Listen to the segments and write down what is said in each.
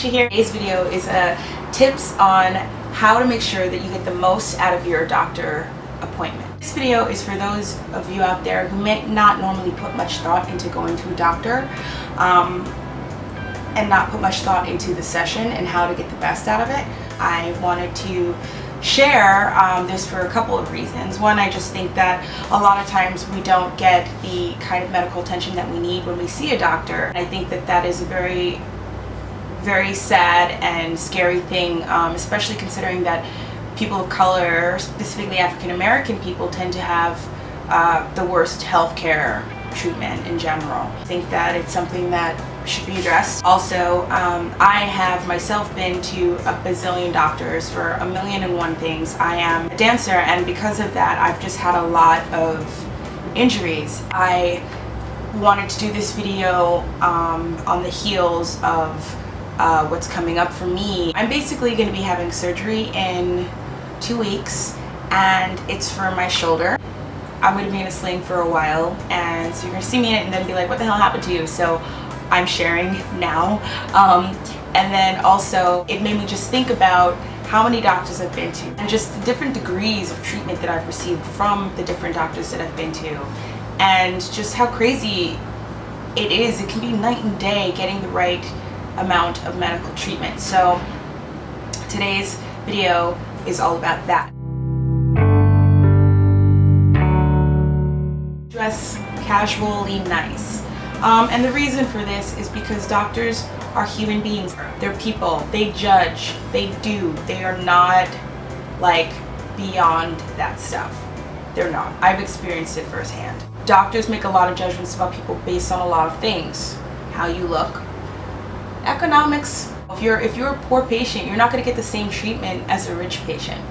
NiftyKeisha here. Today's video is tips on how to make sure that you get the most out of your doctor appointment. This video is for those of you out there who may not normally put much thought into going to a doctor and not put much thought into the session and how to get the best out of it. I wanted to share this for a couple of reasons. One, I just think that a lot of times we don't get the kind of medical attention that we need when we see a doctor. I think that that is a very, very sad and scary thing, especially considering that people of color, specifically African American people, tend to have the worst healthcare treatment in general. I think that it's something that should be addressed. Also, I have myself been to a bazillion doctors for a million and one things. I am a dancer, and because of that, I've just had a lot of injuries. I wanted to do this video on the heels of what's coming up for me. I'm basically going to be having surgery in 2 weeks, and it's for my shoulder. I'm going to be in a sling for a while, and so you're going to see me in it and then be like, what the hell happened to you? So I'm sharing now. And then also it made me just think about how many doctors I've been to and just the different degrees of treatment that I've received from the different doctors that I've been to, and just how crazy it is. It can be night and day getting the right amount of medical treatment. So today's video is all about that. Dress casually nice. And the reason for this is because doctors are human beings. They're people. They judge. They do. They are not like beyond that stuff. They're not. I've experienced it firsthand. Doctors make a lot of judgments about people based on a lot of things. How you look, economics. If you're a poor patient, you're not going to get the same treatment as a rich patient.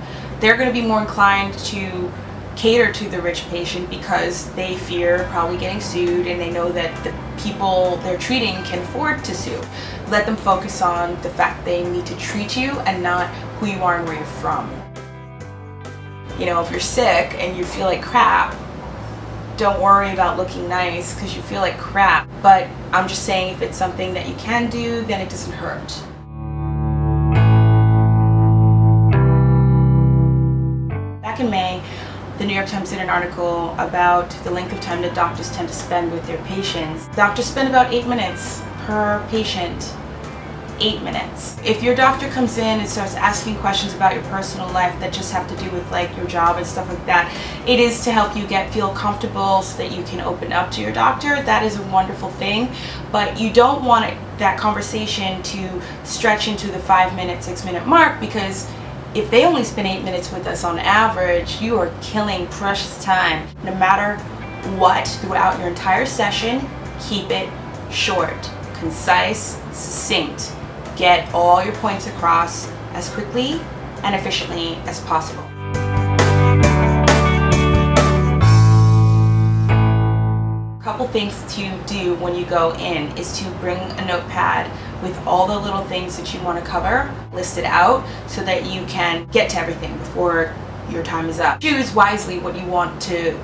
They're going to be more inclined to cater to the rich patient because they fear probably getting sued, and they know that the people they're treating can afford to sue. Let them focus on the fact they need to treat you and not who you are and where you're from. You know, if you're sick and you feel like crap, don't worry about looking nice because you feel like crap. But I'm just saying, if it's something that you can do, then it doesn't hurt. Back in May, the New York Times did an article about the length of time that doctors tend to spend with their patients. Doctors spend about 8 minutes per patient. 8 minutes. If your doctor comes in and starts asking questions about your personal life that just have to do with like your job and stuff like that, it is to help you feel comfortable so that you can open up to your doctor. That is a wonderful thing, but you don't want that conversation to stretch into the 5-minute, 6-minute mark, because if they only spend 8 minutes with us on average, you are killing precious time. No matter what, throughout your entire session, keep it short, concise, succinct. Get all your points across as quickly and efficiently as possible. A couple things to do when you go in is to bring a notepad with all the little things that you want to cover listed out so that you can get to everything before your time is up. Choose wisely what you want to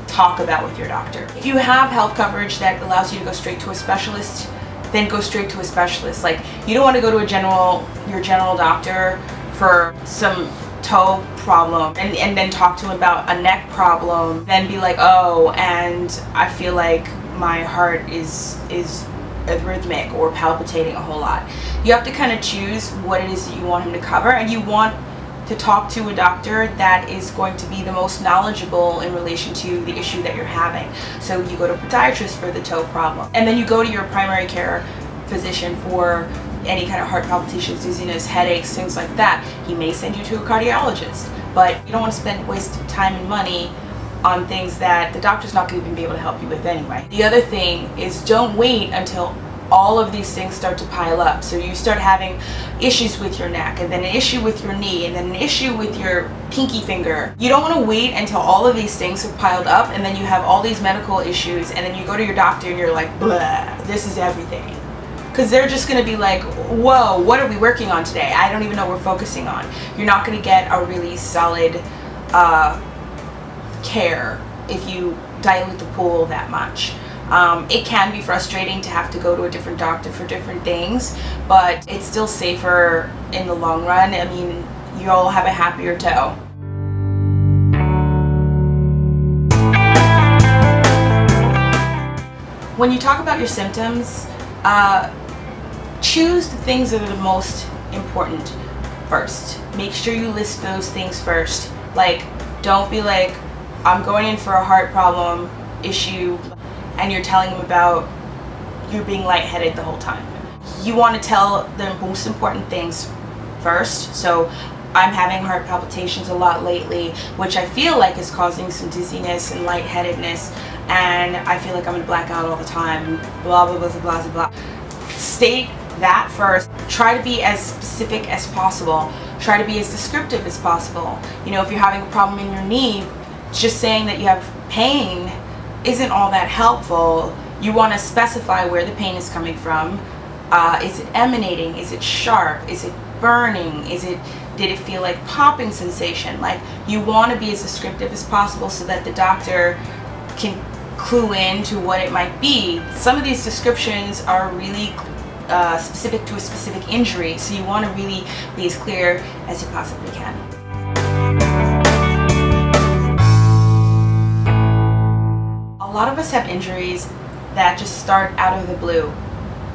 talk about with your doctor. If you have health coverage that allows you to go straight to a specialist, then go straight to a specialist. Like, you don't want to go to your general doctor for some toe problem and then talk to him about a neck problem, then be like, oh, and I feel like my heart is arrhythmic or palpitating a whole lot. You have to kind of choose what it is that you want him to cover, and you want to talk to a doctor that is going to be the most knowledgeable in relation to the issue that you're having. So you go to a podiatrist for the toe problem, and then you go to your primary care physician for any kind of heart palpitations, dizziness, headaches, things like that. He may send you to a cardiologist, but you don't want to waste time and money on things that the doctor's not going to even be able to help you with anyway. The other thing is, don't wait until all of these things start to pile up. So you start having issues with your neck, and then an issue with your knee, and then an issue with your pinky finger. You don't want to wait until all of these things have piled up, and then you have all these medical issues, and then you go to your doctor and you're like, blah, this is everything. Because they're just going to be like, whoa, what are we working on today? I don't even know what we're focusing on. You're not going to get a really solid care if you dilute the pool that much. It can be frustrating to have to go to a different doctor for different things, but it's still safer in the long run. I mean, you'll have a happier toe. When you talk about your symptoms, choose the things that are the most important first. Make sure you list those things first. Like, don't be like, I'm going in for a heart problem issue, and you're telling them about you being lightheaded the whole time. You want to tell the most important things first. So I'm having heart palpitations a lot lately, which I feel like is causing some dizziness and lightheadedness, and I feel like I'm gonna black out all the time, blah blah blah blah blah blah. State that first. Try to be as specific as possible. Try to be as descriptive as possible. You know, if you're having a problem in your knee, just saying that you have pain isn't all that helpful. You want to specify where the pain is coming from. Is it emanating? Is it sharp? Is it burning? Did it feel like popping sensation? Like, you want to be as descriptive as possible so that the doctor can clue in to what it might be. Some of these descriptions are really specific to a specific injury, so you want to really be as clear as you possibly can. A lot of us have injuries that just start out of the blue,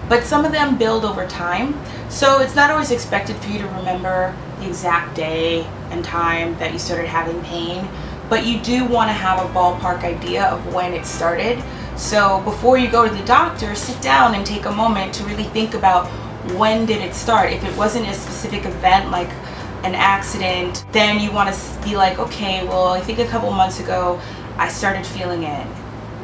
but some of them build over time, so it's not always expected for you to remember the exact day and time that you started having pain, but you do want to have a ballpark idea of when it started. So before you go to the doctor, sit down and take a moment to really think about when did it start. If it wasn't a specific event like an accident, then you want to be like, okay, well, I think a couple months ago I started feeling it.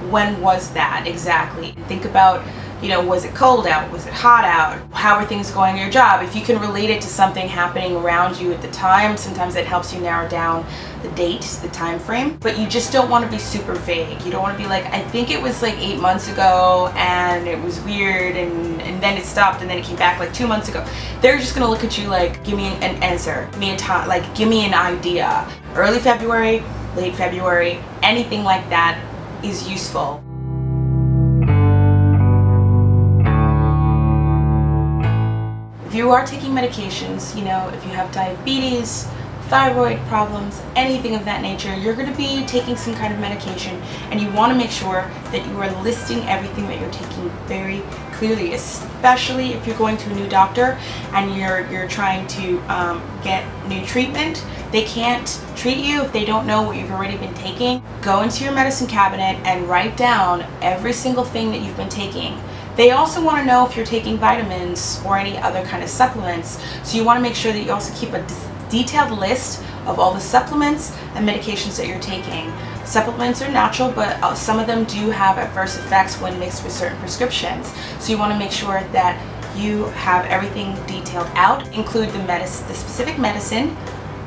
When was that exactly? Think about, you know, was it cold out? Was it hot out? How are things going at your job? If you can relate it to something happening around you at the time, sometimes it helps you narrow down the date, the time frame. But you just don't want to be super vague. You don't want to be like, I think it was like 8 months ago and it was weird and then it stopped and then it came back like 2 months ago. They're just going to look at you like, give me an answer, give me a time, like give me an idea. Early February, late February, anything like that is useful. If you are taking medications, you know, if you have diabetes, thyroid problems, anything of that nature, you're going to be taking some kind of medication, and you want to make sure that you are listing everything that you're taking very clearly, especially if you're going to a new doctor and you're trying to get new treatment. They can't treat you if they don't know what you've already been taking. Go into your medicine cabinet and write down every single thing that you've been taking. They also want to know if you're taking vitamins or any other kind of supplements, so you want to make sure that you also keep a detailed list of all the supplements and medications that you're taking. Supplements are natural, but some of them do have adverse effects when mixed with certain prescriptions, so you want to make sure that you have everything detailed out. Include the specific medicine,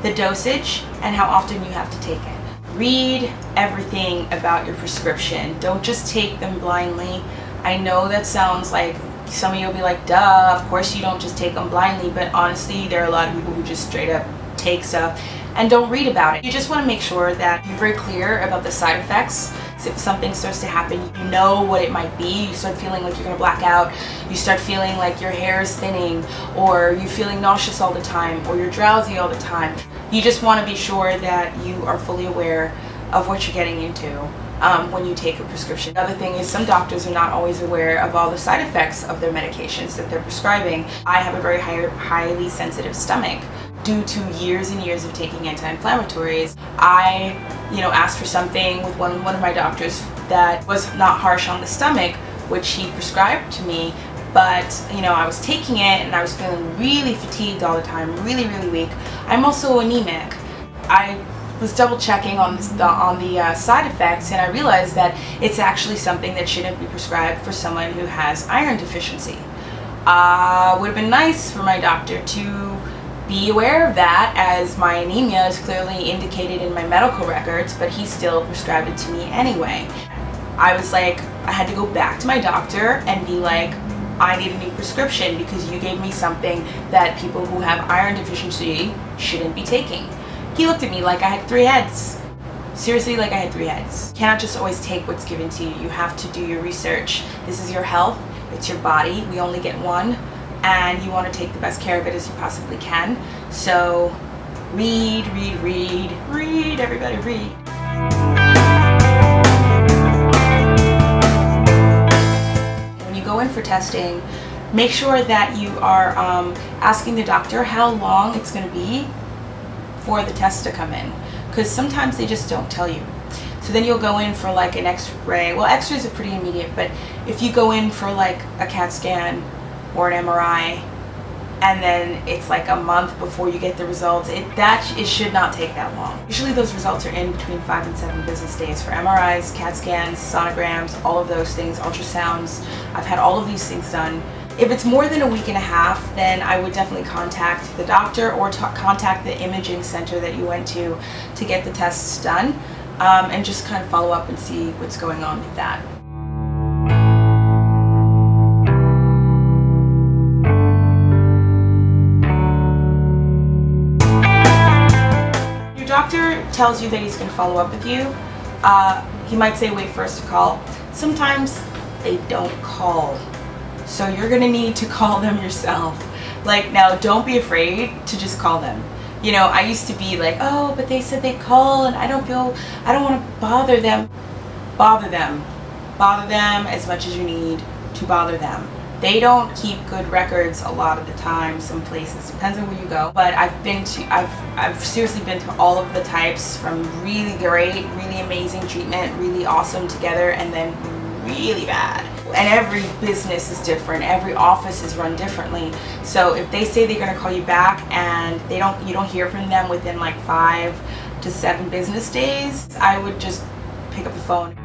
the dosage, and how often you have to take it. Read everything about your prescription. Don't just take them blindly. I know that sounds like some of you will be like, duh, of course you don't just take them blindly, but honestly, there are a lot of people who just straight up take stuff and don't read about it. You just want to make sure that you're very clear about the side effects. So if something starts to happen, you know what it might be. You start feeling like you're going to black out. You start feeling like your hair is thinning, or you're feeling nauseous all the time, or you're drowsy all the time. You just want to be sure that you are fully aware of what you're getting into when you take a prescription. The other thing is, some doctors are not always aware of all the side effects of their medications that they're prescribing. I have a very highly sensitive stomach due to years and years of taking anti-inflammatories. I, asked for something with one of my doctors that was not harsh on the stomach, which he prescribed to me, but I was taking it and I was feeling really fatigued all the time, really, really weak. I'm also anemic. I was double checking on the side effects, and I realized that it's actually something that shouldn't be prescribed for someone who has iron deficiency. Would have been nice for my doctor to be aware of that, as my anemia is clearly indicated in my medical records, but he still prescribed it to me anyway. I was like, I had to go back to my doctor and be like, I need a new prescription because you gave me something that people who have iron deficiency shouldn't be taking. He looked at me like I had 3 heads. seriously, like I had 3 heads. You cannot just always take what's given to you. You have to do your research. This is your health, it's your body. We only get one, and you want to take the best care of it as you possibly can. So read, everybody read. When you go in for testing, make sure that you are asking the doctor how long it's going to be for the test to come in, because sometimes they just don't tell you. So then you'll go in for like an x-ray. Well, x-rays are pretty immediate, but if you go in for like a CAT scan or an MRI, and then it's like a month before you get the results, it should not take that long. Usually those results are in between 5 and 7 business days for MRIs, CAT scans, sonograms, all of those things, ultrasounds. I've had all of these things done. If it's more than a week and a half, then I would definitely contact the doctor or contact the imaging center that you went to get the tests done, and just kind of follow up and see what's going on with that. Doctor tells you that he's going to follow up with you. He might say wait for us to call. Sometimes they don't call, so you're going to need to call them yourself. Like, now, don't be afraid to just call them. You know, I used to be like, oh, but they said they'd call and I don't want to bother them. Bother them as much as you need to bother them. They don't keep good records a lot of the time. Some places, depends on where you go. But I've seriously been through all of the types, from really great, really amazing treatment, really awesome together, and then really bad. And every business is different. Every office is run differently. So if they say they're going to call you back and you don't hear from them within like 5 to 7 business days, I would just pick up the phone.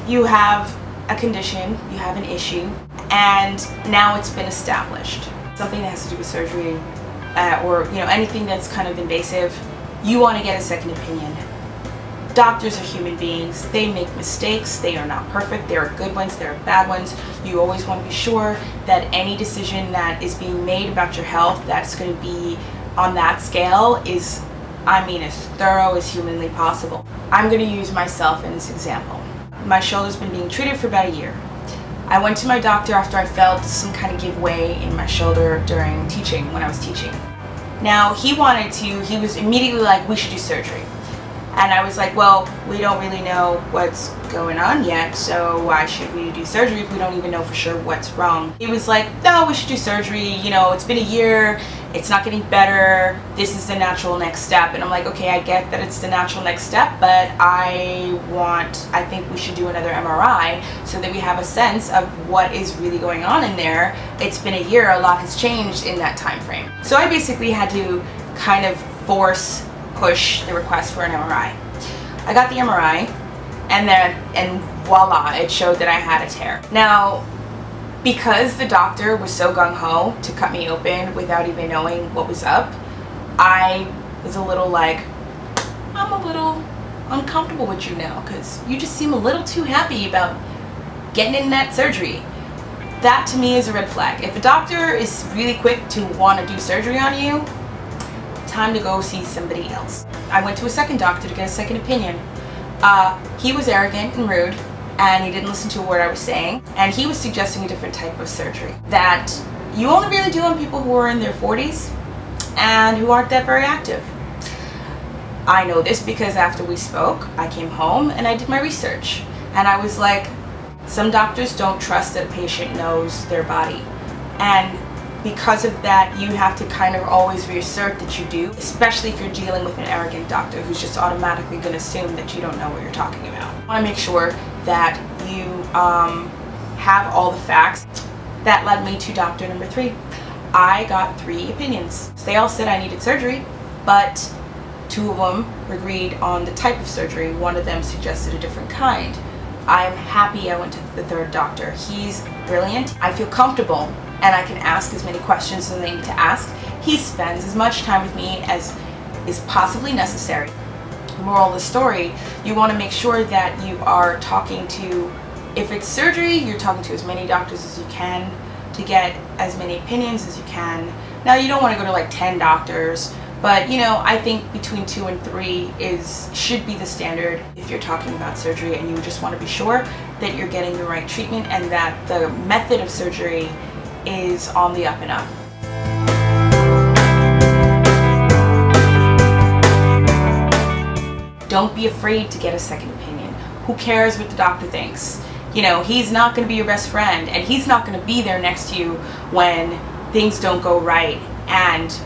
You have a condition, you have an issue, and now it's been established. Something that has to do with surgery, or anything that's kind of invasive, you want to get a second opinion. Doctors are human beings. They make mistakes. They are not perfect. There are good ones, there are bad ones. You always want to be sure that any decision that is being made about your health that's going to be on that scale is, as thorough as humanly possible. I'm going to use myself in this example. My shoulder's been being treated for about a year. I went to my doctor after I felt some kind of give way in my shoulder during teaching, when I was teaching. Now, he was immediately like, we should do surgery. And I was like, well, we don't really know what's going on yet, so why should we do surgery if we don't even know for sure what's wrong? He was like, no, we should do surgery. It's been a year, it's not getting better, this is the natural next step. And I'm like, okay, I get that it's the natural next step, but I think we should do another MRI so that we have a sense of what is really going on in there. It's been a year, a lot has changed in that time frame. So I basically had to kind of push the request for an MRI. I got the MRI, and voila, it showed that I had a tear. Now, because the doctor was so gung-ho to cut me open without even knowing what was up, I was a little like, I'm a little uncomfortable with you now, because you just seem a little too happy about getting in that surgery. That to me is a red flag. If a doctor is really quick to want to do surgery on you, time to go see somebody else. I went to a second doctor to get a second opinion. He was arrogant and rude, and he didn't listen to a word I was saying, and he was suggesting a different type of surgery that you only really do on people who are in their 40s and who aren't that very active. I know this because after we spoke, I came home and I did my research, and I was like, some doctors don't trust that a patient knows their body, and because of that, you have to kind of always reassert that you do, especially if you're dealing with an arrogant doctor who's just automatically going to assume that you don't know what you're talking about. I want to make sure that you have all the facts. That led me to doctor number 3. I got 3 opinions. They all said I needed surgery, but 2 of them agreed on the type of surgery. One of them suggested a different kind. I'm happy I went to the 3rd doctor. He's brilliant. I feel comfortable, and I can ask as many questions as I need to ask. He spends as much time with me as is possibly necessary. Moral of the story, you want to make sure that you are talking to, if it's surgery, you're talking to as many doctors as you can to get as many opinions as you can. Now, you don't want to go to like 10 doctors, but you know, I think between 2 and 3 should be the standard if you're talking about surgery and you just want to be sure that you're getting the right treatment and that the method of surgery is on the up and up. Don't be afraid to get a second opinion. Who cares what the doctor thinks? You know, he's not going to be your best friend, and he's not going to be there next to you when things don't go right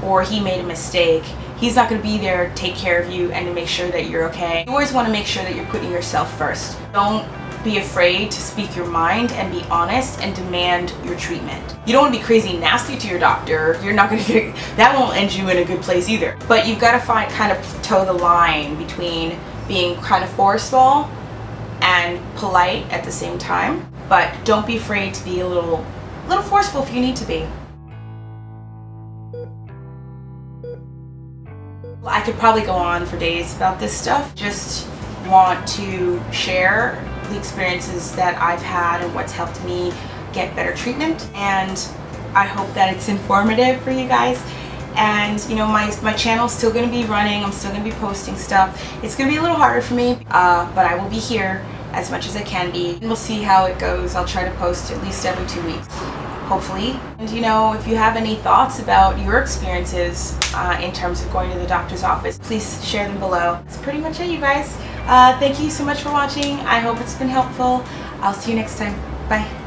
or he made a mistake. He's not going to be there to take care of you and to make sure that you're okay. You always want to make sure that you're putting yourself first. Don't be afraid to speak your mind and be honest and demand your treatment. You don't want to be crazy nasty to your doctor. You're not going to get, that won't end you in a good place either. But you've got to kind of toe the line between being kind of forceful and polite at the same time. But don't be afraid to be a little forceful if you need to be. I could probably go on for days about this stuff. Just want to share the experiences that I've had and what's helped me get better treatment, and I hope that it's informative for you guys. And you know, my channel's still going to be running. I'm still going to be posting stuff. It's going to be a little harder for me, but I will be here as much as I can be. And we'll see how it goes. I'll try to post at least every 2 weeks, hopefully. And you know, if you have any thoughts about your experiences in terms of going to the doctor's office, please share them below. That's pretty much it, you guys. Thank you so much for watching. I hope it's been helpful. I'll see you next time. Bye.